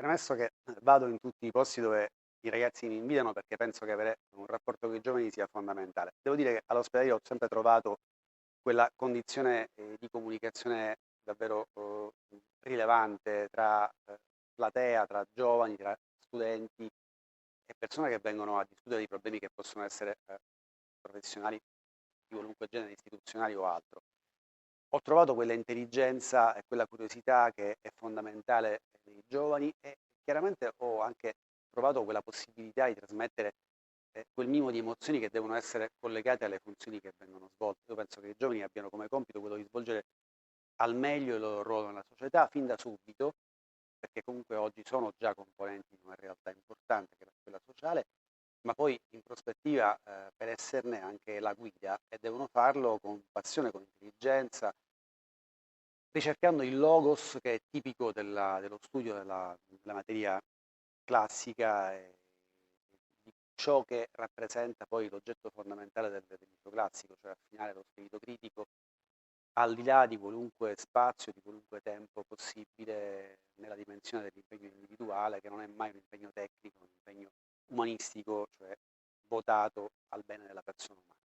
Premesso che vado in tutti i posti dove i ragazzi mi invitano perché penso che avere un rapporto con i giovani sia fondamentale. Devo dire che all'ospedale ho sempre trovato quella condizione di comunicazione davvero rilevante tra platea, tra giovani, tra studenti e persone che vengono a discutere di problemi che possono essere professionali di qualunque genere, istituzionali o altro. Ho trovato quella intelligenza e quella curiosità che è fondamentale nei giovani e chiaramente ho anche trovato quella possibilità di trasmettere quel minimo di emozioni che devono essere collegate alle funzioni che vengono svolte. Io penso che i giovani abbiano come compito quello di svolgere al meglio il loro ruolo nella società fin da subito, perché comunque oggi sono già componenti di una realtà importante che è quella sociale, ma poi in prospettiva per esserne anche la guida e devono farlo con passione, con intelligenza, ricercando il logos che è tipico dello studio della materia classica e di ciò che rappresenta poi l'oggetto fondamentale del diritto classico, cioè affinare lo spirito critico al di là di qualunque spazio, di qualunque tempo possibile nella dimensione dell'impegno individuale, che non è mai un impegno tecnico, un impegno umanistico, cioè votato al bene della persona umana.